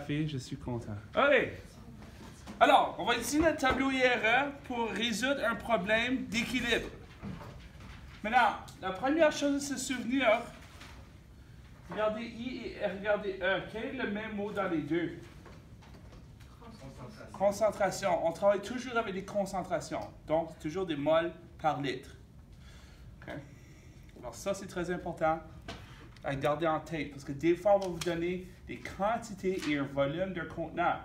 café, je suis content. OK. Alors, on va utiliser notre tableau IRE pour résoudre un problème d'équilibre. Maintenant, la première chose à se souvenir, regardez I et regardez E. Quel est le même mot dans les deux? Concentration. On travaille toujours avec des concentrations. Donc, toujours des moles par litre. Okay. Alors, ça, c'est très important à garder en tête parce que des fois, on va vous donner des quantités et un volume d'un contenant.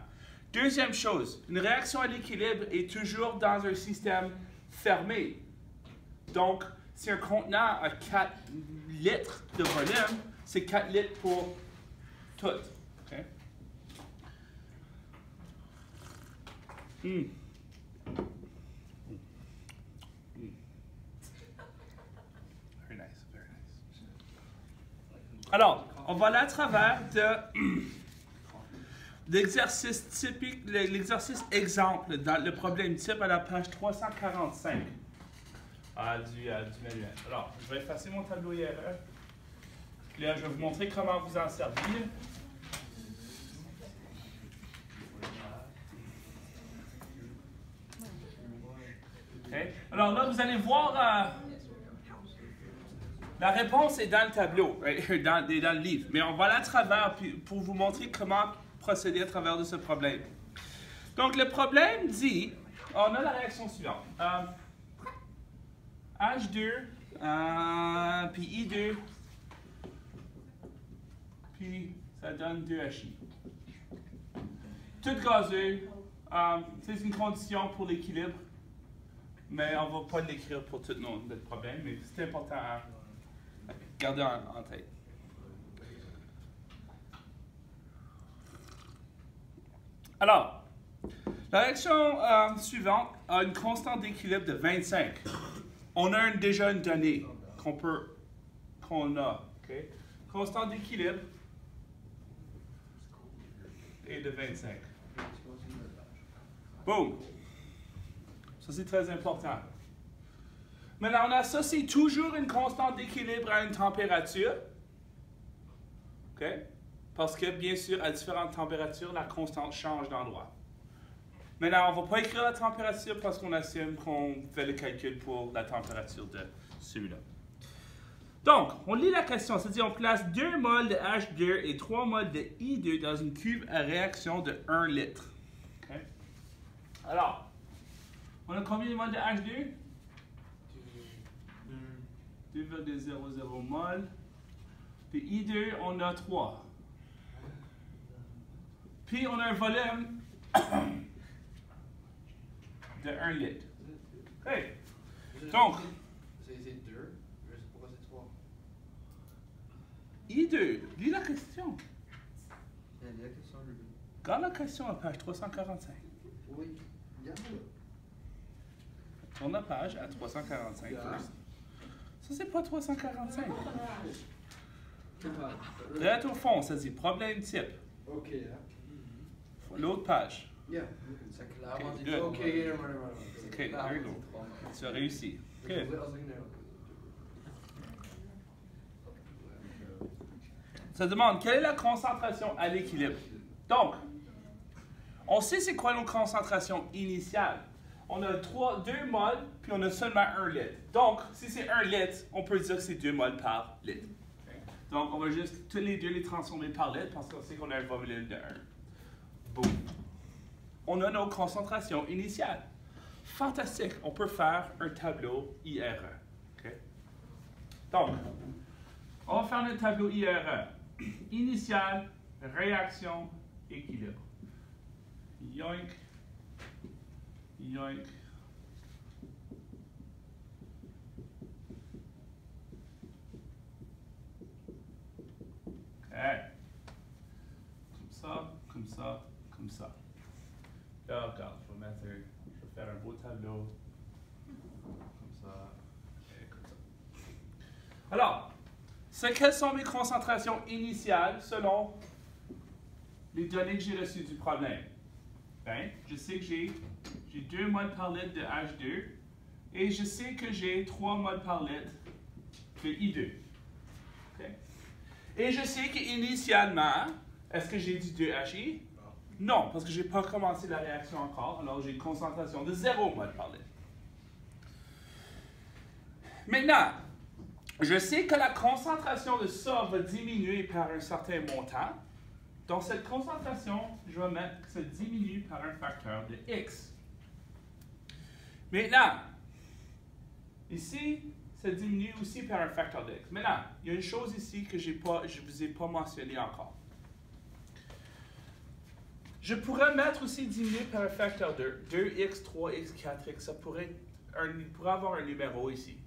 Deuxième chose, une réaction à l'équilibre est toujours dans un système fermé. Donc, si un contenant a 4 litres de volume, c'est 4 litres pour tout. Okay? Very nice, very nice. Alors, on va aller à travers l'exercice typique, l'exercice exemple dans le problème type à la page 345 du manuel. Alors, je vais effacer mon tableau IRE. Là, je vais vous montrer comment vous en servir. Okay. Alors là, vous allez voir, la réponse est dans le tableau, right? dans le livre. Mais on va aller à travers pour vous montrer comment procéder à travers de ce problème. Donc, le problème dit, on a la réaction suivante. H2, puis I2, puis ça donne 2HI. Tout gazeux, c'est une condition pour l'équilibre, mais on ne va pas l'écrire pour tout notre problème, mais c'est important à garder en tête. Alors, la réaction suivante a une constante d'équilibre de 25. On a déjà une donnée qu'on a. Okay? Constante d'équilibre est de 25. Boom! Ça, c'est très important. Maintenant, on associe toujours une constante d'équilibre à une température. OK? Parce que, bien sûr, à différentes températures, la constante change d'endroit. Maintenant, on ne va pas écrire la température parce qu'on assume qu'on fait le calcul pour la température de celui-là. Donc, on lit la question. C'est-à-dire, on place 2 moles de H2 et 3 moles de I2 dans une cuve à réaction de 1 litre. Okay? Alors, on a combien de moles de H2? 2,00 moles. Puis I2, on a 3. Puis on a un volume de 1 litre. Hey. Donc, c'est 2, pourquoi c'est 3? I2, lis la question. Lis la question, Ruben. Regarde la question à page 345. Oui, regarde-la. Tourne la page à 345. Ça, c'est pas 345. Direct au fond, ça dit problème type. OK. L'autre page. Yeah. Ça clairement dit good. OK, OK, there you go. Tu as réussi. OK. Ça demande quelle est la concentration à l'équilibre. Donc, on sait c'est quoi nos concentrations initiales. On a 2 moles, puis on a seulement 1 litre. Donc, si c'est 1 litre, on peut dire que c'est 2 moles par litre. Donc, on va juste tous les deux les transformer par litre parce qu'on sait qu'on a un volume de 1. Boum. On a nos concentrations initiales. Fantastique. On peut faire un tableau IRE. Okay? Donc, on va faire le tableau IRE. Initial, réaction, équilibre. Yoink. Yoink. OK. Comme ça, comme ça, comme ça. Là, regarde, je vais faire un beau tableau. Comme ça, et comme ça. Alors, quelles sont mes concentrations initiales selon les données que j'ai reçues du problème? Ben, je sais que j'ai 2 moles par litre de H2 et je sais que j'ai 3 moles par litre de I2. Okay? Et je sais qu'initialement, est-ce que j'ai du 2HI? Non, parce que je n'ai pas commencé la réaction encore, alors j'ai une concentration de 0 mol par litre. Maintenant, je sais que la concentration de ça va diminuer par un certain montant. Dans cette concentration, je vais mettre que ça diminue par un facteur de x. Maintenant, ici, ça diminue aussi par un facteur de x. Maintenant, il y a une chose ici que je ne vous ai pas mentionné encore. Je pourrais mettre aussi diminuer par un facteur de 2x, 3x, 4x. Ça pourrait avoir un numéro ici.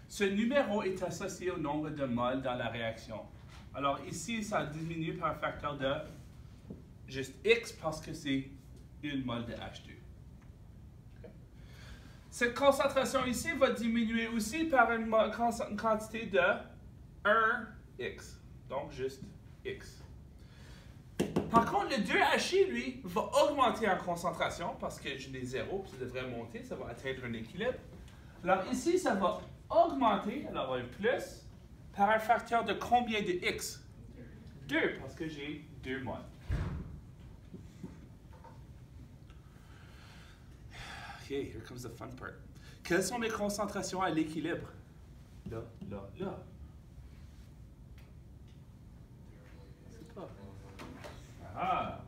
Ce numéro est associé au nombre de moles dans la réaction. Alors ici, ça diminue par un facteur de juste x parce que c'est une mole de H2. Okay. Cette concentration ici va diminuer aussi par une quantité de 1x. Donc juste x. Par contre, le 2HI, lui, va augmenter en concentration parce que je l'ai 0, puis ça devrait monter, ça va atteindre un équilibre. Alors ici, ça va augmenter, alors un plus, par un facteur de combien de x? 2, parce que j'ai 2 moles. OK, here comes the fun part. Quelles sont mes concentrations à l'équilibre? Là, là, là. C'est pas. Ah!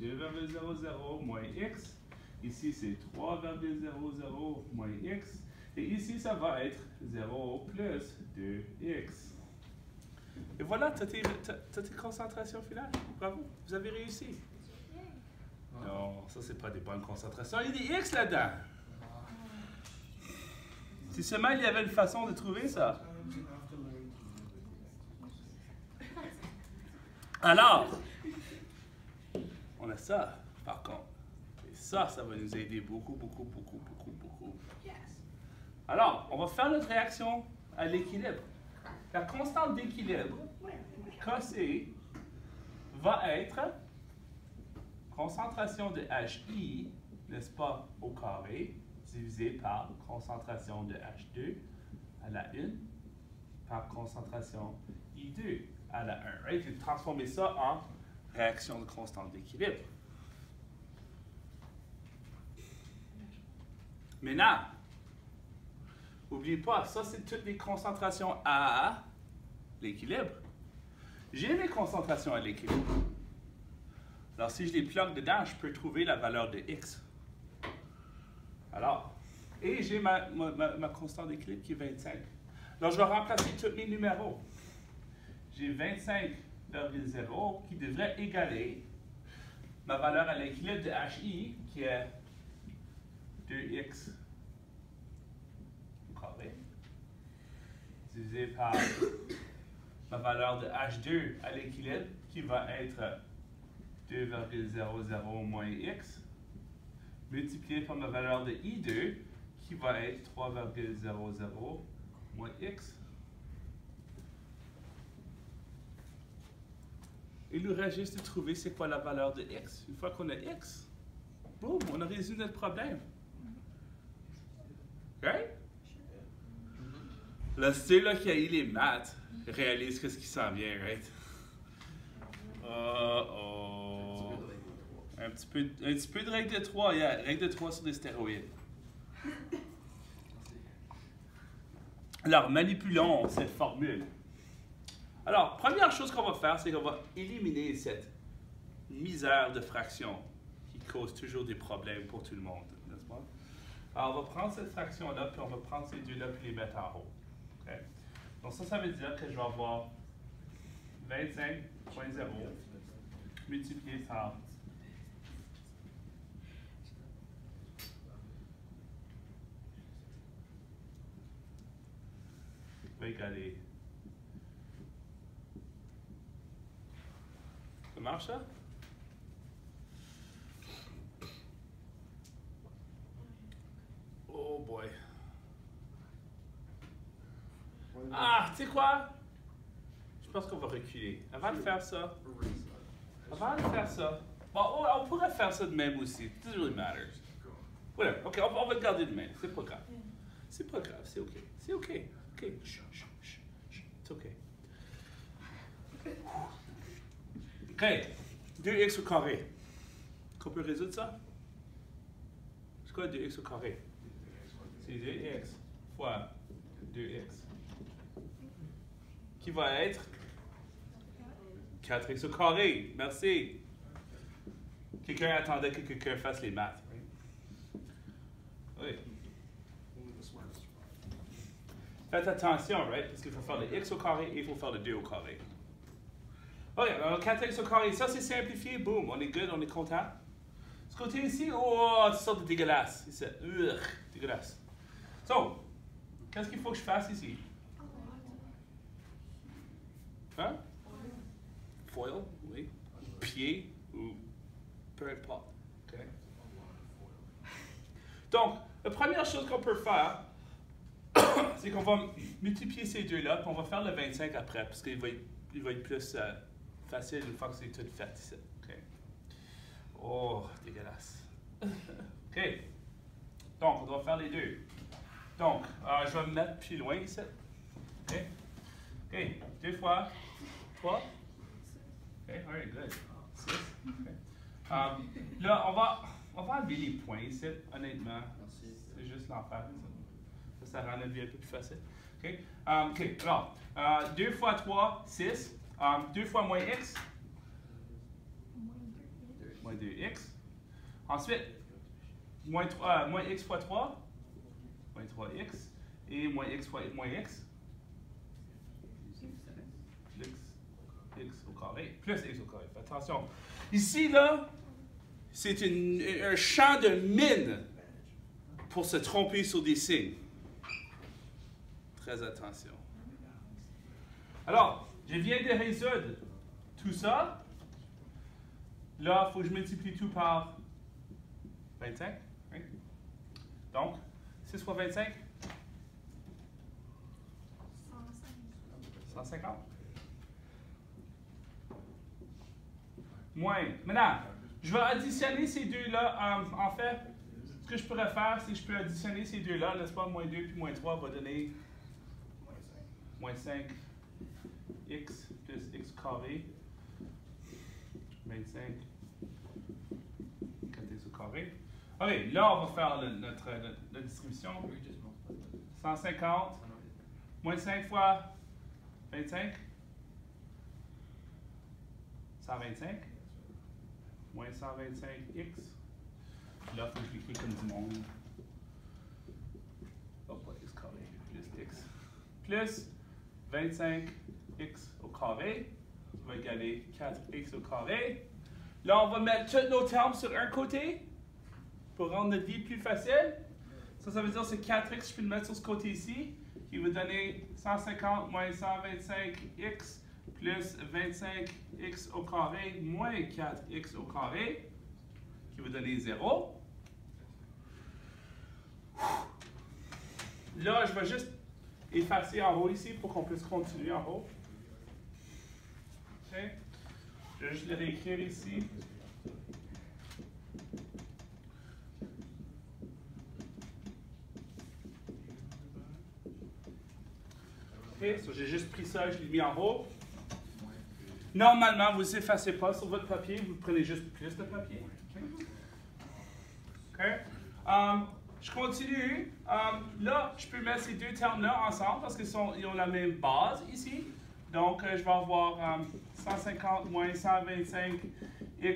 2,00 moins x. Ici, c'est 3,00 moins x. Et ici, ça va être 0 plus 2x. Et voilà, tu as tes concentrations finales. Bravo, vous avez réussi. Non, ça, c'est pas des bonnes concentrations. Il y a des x là-dedans. Si seulement il y avait une façon de trouver ça. Alors, on a ça, par contre. Et ça va nous aider beaucoup, beaucoup, beaucoup, beaucoup, beaucoup. Alors, on va faire notre réaction à l'équilibre. La constante d'équilibre, Kc, va être concentration de HI, n'est-ce pas, au carré, divisé par concentration de H2 à la 1 par concentration I2 à la 1. Right? Je vais transformer ça en réaction de constante d'équilibre. Maintenant, n'oubliez pas, ça c'est toutes les concentrations à l'équilibre. J'ai mes concentrations à l'équilibre. Alors si je les plug dedans, je peux trouver la valeur de x. Alors, et j'ai ma constante d'équilibre qui est 25. Alors je vais remplacer tous mes numéros. J'ai 25,0 qui devrait égaler ma valeur à l'équilibre de HI qui est 2x au carré divisé par ma valeur de H2 à l'équilibre qui va être 2,00 moins x multiplié par ma valeur de I2 qui va être 3,00 moins x. Il nous reste juste de trouver c'est quoi la valeur de x. Une fois qu'on a x, boum, on a résolu notre problème. Right? Là, ceux-là qui a eu les maths réalisent ce qui s'en vient, right? Un petit peu de règle de 3, yeah. Règle de 3 sur des stéroïdes. Alors, manipulons cette formule. Alors, première chose qu'on va faire, c'est qu'on va éliminer cette misère de fraction qui cause toujours des problèmes pour tout le monde, n'est-ce pas? Alors, on va prendre cette fraction-là, puis on va prendre ces deux-là, puis les mettre en haut. Okay? Donc ça veut dire que je vais avoir 25,0 multiplié par va égaler. Ça marche, ça? Oh boy. Ah, tu sais quoi? Je pense qu'on va reculer. Avant de faire ça, bon, on pourrait faire ça de même aussi. It doesn't really matter. Whatever. OK, on va le garder de même. C'est pas grave. C'est pas grave, c'est OK. C'est OK. OK. Chut, chut, chut, chut. C'est OK. OK. 2x au carré. qu'on peut résoudre ça? C'est quoi 2x au carré? C'est 2x fois 2x. Qui va être 4x au carré. Merci. Quelqu'un attendait que quelqu'un fasse les maths. Oui. Faites attention, right? Parce qu'il faut faire le x au carré et il faut faire le 2 au carré. Ok, alors 4x au carré, ça c'est simplifié, boum, on est good, on est content. Ce côté ici, oh, c'est sorte de dégueulasse. C'est dégueulasse. So, qu'est-ce qu'il faut que je fasse ici? Hein? Foil, oui. Pied, ou peu importe. Okay. Donc, la première chose qu'on peut faire, c'est qu'on va multiplier ces deux-là, puis on va faire le 25 après, parce qu'il va être plus facile une fois que c'est tout fait ici. Okay. Oh, dégueulasse. OK. Donc, on doit faire les deux. Donc, je vais me mettre plus loin ici. OK. OK. 2 fois 3. OK, all right, good. 6. Okay. Là, on va enlever les points ici, honnêtement. Merci. C'est juste l'enfer. Ça rend la vie un peu plus facile. OK. OK, alors, 2 fois 3, 6. 2 fois moins x. Moins 2x. Ensuite, moins x fois 3. Moins 3x. Et moins x fois moins x. X au carré. Plus x au carré. Fais attention. Ici, là, c'est un champ de mine pour se tromper sur des signes. Très attention. Alors, je viens de résoudre tout ça. Là, il faut que je multiplie tout par 25. Oui. Donc, 6 fois 25? 150. Moins. Maintenant, je vais additionner ces deux-là. En fait, ce que je pourrais faire, c'est que je peux additionner ces deux-là. N'est-ce pas? Moins 2 puis moins 3 va donner moins 5 x plus x carré. 25 4x au carré. OK, là, on va faire notre distribution. 150 moins 5 fois 25. 125. Moins 125x. Là, il faut que je l'écris comme du monde. Oh, pas x carré, plus x. Plus 25x au carré va égaler 4x au carré. Là, on va mettre tous nos termes sur un côté pour rendre notre vie plus facile. Ça veut dire que c'est 4x, je peux le mettre sur ce côté ici, qui va donner 150 moins 125x plus 25x au carré moins 4x au carré, qui va donner 0. Là, je vais juste effacer en haut ici pour qu'on puisse continuer en haut. Okay. Je vais juste le réécrire ici. OK, so j'ai juste pris ça, je l'ai mis en haut. Normalement, vous n'effacez pas sur votre papier, vous prenez juste plus de papier. OK? Je continue. Là, je peux mettre ces deux termes-là ensemble parce qu'ils ont la même base ici. Donc, je vais avoir 150 moins 125x. Puis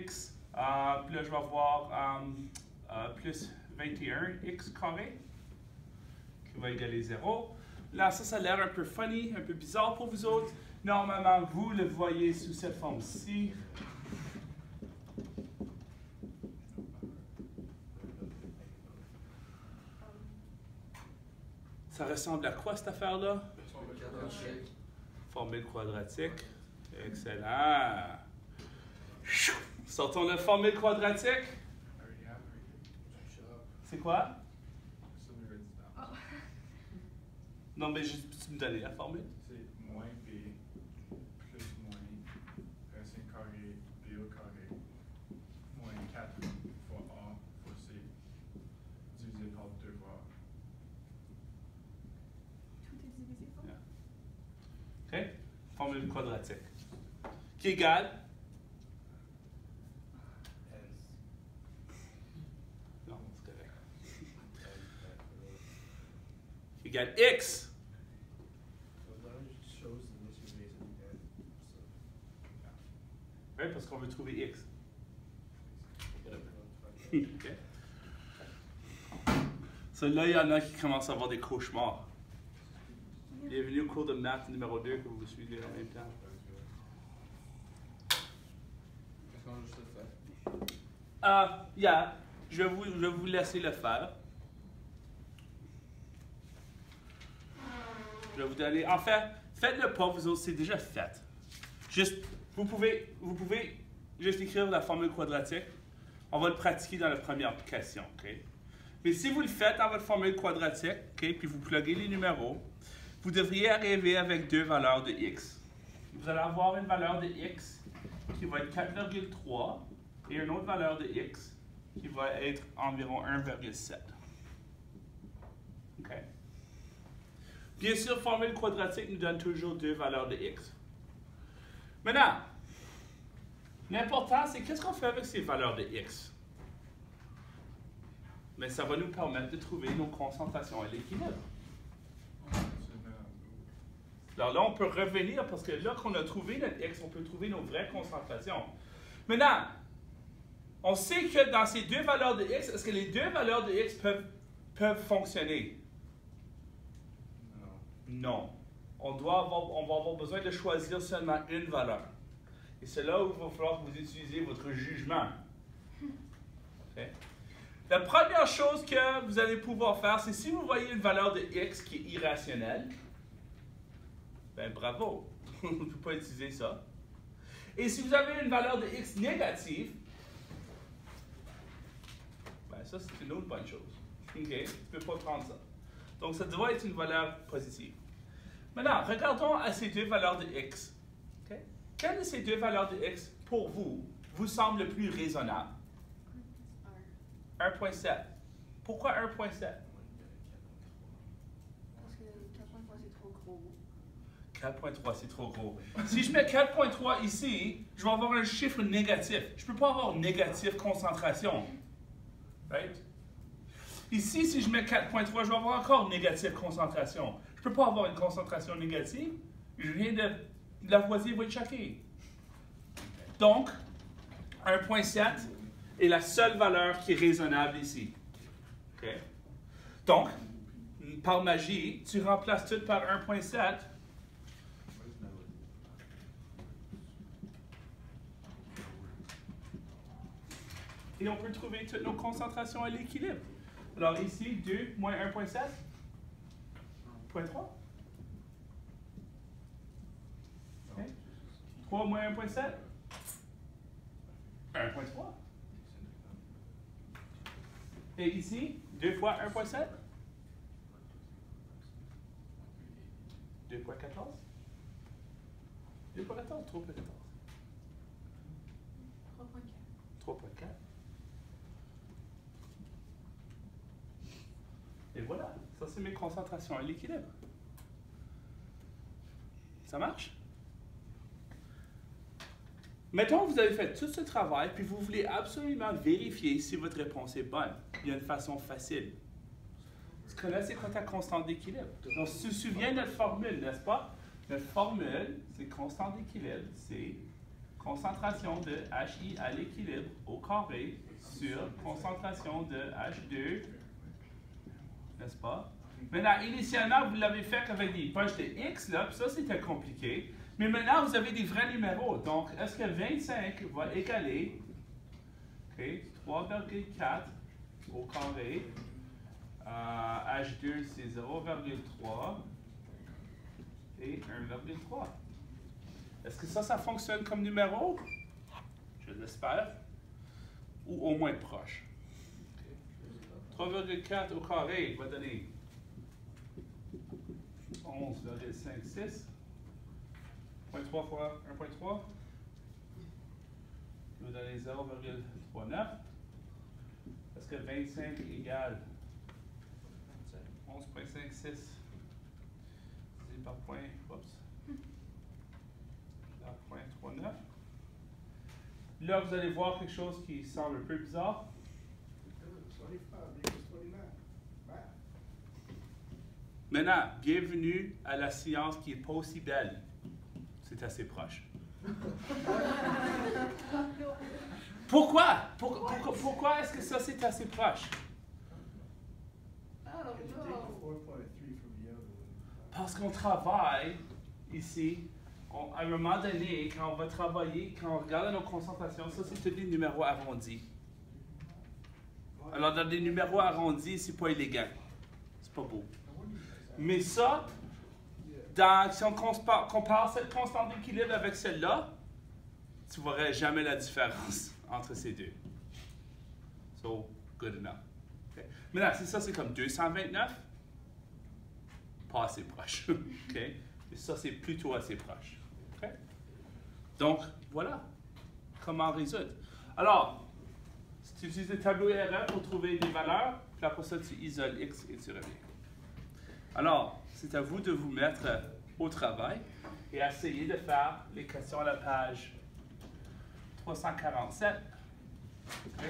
là, je vais avoir plus 21x carré qui va égaler 0. Là, ça a l'air un peu funny, un peu bizarre pour vous autres. Normalement, vous le voyez sous cette forme-ci. Ça ressemble à quoi, cette affaire-là? Formule quadratique. Excellent. Sortons la formule quadratique. C'est quoi? Non, mais juste, peux-tu me donner la formule? C'est moins b plus moins racine carrée b au carré moins 4 fois a fois c divisé par 2 fois a. Tout est divisé par. OK? Formule quadratique. Qui égale? égale x. Oui, parce qu'on veut trouver x. OK. So, là, il y en a qui commencent à avoir des cauchemars. Bienvenue au cours de maths numéro 2 que vous suivez en même temps. Est-ce qu'on va juste le faire? Yeah, je vais vous laisser le faire. Je vais vous donner. En fait, faites-le pas, vous autres, c'est déjà fait. Juste, vous pouvez juste écrire la formule quadratique. On va le pratiquer dans la première question, OK? Mais si vous le faites dans votre formule quadratique, OK, puis vous pluguez les numéros, vous devriez arriver avec deux valeurs de x. Vous allez avoir une valeur de x qui va être 4,3 et une autre valeur de x qui va être environ 1,7. OK? Bien sûr, formule quadratique nous donne toujours deux valeurs de x. Maintenant, l'important, c'est qu'est-ce qu'on fait avec ces valeurs de x? Mais ça va nous permettre de trouver nos concentrations à l'équilibre. Alors là, on peut revenir parce que là qu'on a trouvé notre x, on peut trouver nos vraies concentrations. Maintenant, on sait que dans ces deux valeurs de x, est-ce que les deux valeurs de x peuvent fonctionner? Non. On va avoir besoin de choisir seulement une valeur. Et c'est là où il va falloir que vous utilisez votre jugement. Okay? La première chose que vous allez pouvoir faire, c'est si vous voyez une valeur de x qui est irrationnelle, ben bravo, on ne peut pas utiliser ça. Et si vous avez une valeur de x négative, ben ça c'est une autre bonne chose. OK? Tu ne peux pas prendre ça. Donc ça doit être une valeur positive. Maintenant, regardons à ces deux valeurs de x. Okay? Quelle de ces deux valeurs de x, pour vous semble le plus raisonnable? 1,7. Pourquoi 1,7? Parce que 4.3 c'est trop gros. 4,3 c'est trop gros. Si je mets 4,3 ici, je vais avoir un chiffre négatif. Je ne peux pas avoir négative concentration. Right? Ici, si je mets 4,3, je vais avoir encore négative concentration. Je ne peux pas avoir une concentration négative. Je viens de Lavoisier va être choqué. Donc, 1,7 est la seule valeur qui est raisonnable ici. Okay? Donc, par magie, tu remplaces tout par 1,7. Et on peut trouver toutes nos concentrations à l'équilibre. Alors ici, 2 moins 1,7, 0,3. Okay. 3 moins 1,7, 1,3. Et ici, 2 fois 1,7, 2 fois 14. 2 fois 14, 3 fois 14. 3,4. Et voilà, ça c'est mes concentrations à l'équilibre. Ça marche? Mettons que vous avez fait tout ce travail, puis vous voulez absolument vérifier si votre réponse est bonne. Il y a une façon facile. Tu connais c'est quoi ta constante d'équilibre? Donc, si tu te souviens de notre formule, n'est-ce pas? Notre formule, c'est constante d'équilibre, c'est concentration de HI à l'équilibre au carré sur concentration de H2, n'est-ce pas? Maintenant, initialement, vous l'avez fait avec des poches de X, là, puis ça, c'était compliqué. Mais maintenant, vous avez des vrais numéros. Donc, est-ce que 25 va égaler 3,4 au carré? H2, c'est 0,3 et 1,3. Est-ce que ça fonctionne comme numéro? Je l'espère. Ou au moins proche. 3,4 au carré va donner 11,56. 0,3 fois 1,3 va donner 0,39. Est-ce que 25 égale 11,56 divisé par point, par 0,39? Là, vous allez voir quelque chose qui semble un peu bizarre. Maintenant, bienvenue à la science qui n'est pas aussi belle. C'est assez proche. Pourquoi? Pourquoi est-ce que ça c'est assez proche? Parce qu'on travaille ici, à un moment donné, quand on va travailler, quand on regarde nos concentrations, ça c'est tous les numéros arrondis. Alors dans des numéros arrondis, c'est pas illégal. C'est pas beau. Mais ça, si on compare cette constante d'équilibre avec celle-là, tu ne verrais jamais la différence entre ces deux. So, good enough. Okay. Maintenant, si ça c'est comme 229, pas assez proche. Okay. Et ça c'est plutôt assez proche. Okay. Donc, voilà comment résoudre. Alors, si tu utilises le tableau IRF pour trouver des valeurs, puis après ça tu isoles X et tu reviens. Alors, c'est à vous de vous mettre au travail et essayer de faire les questions à la page 347. Okay.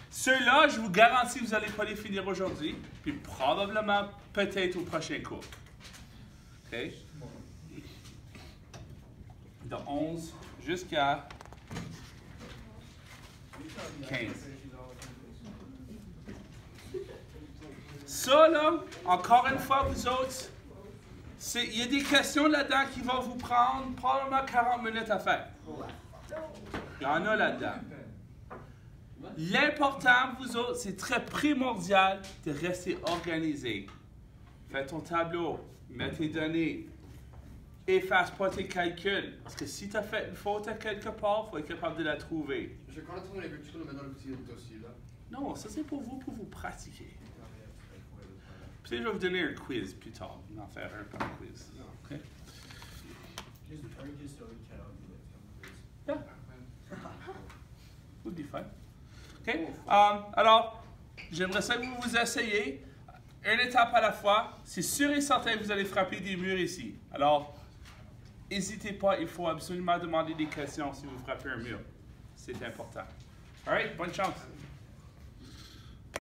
Ceux-là, je vous garantis que vous n'allez pas les finir aujourd'hui, puis probablement peut-être au prochain cours. OK? De 11 jusqu'à 15. Ça, là, encore une fois, vous autres, il y a des questions là-dedans qui vont vous prendre probablement 40 minutes à faire. Il y en a là-dedans. L'important, vous autres, c'est très primordial de rester organisé. Fais ton tableau, mets tes données, efface pas tes calculs. Parce que si tu as fait une faute à quelque part, il faut être capable de la trouver. Je vais quand même les calculs, le mettre dans le petit dossier là. Non, ça c'est pour vous pratiquer. Puis je vais vous donner un quiz plus tard. On va en faire un par quiz. Okay? Yeah. Would be fun. OK? Alors, j'aimerais ça que vous vous essayez une étape à la fois. C'est sûr et certain que vous allez frapper des murs ici. Alors, n'hésitez pas, il faut absolument demander des questions si vous frappez un mur. C'est important. All right? Bonne chance.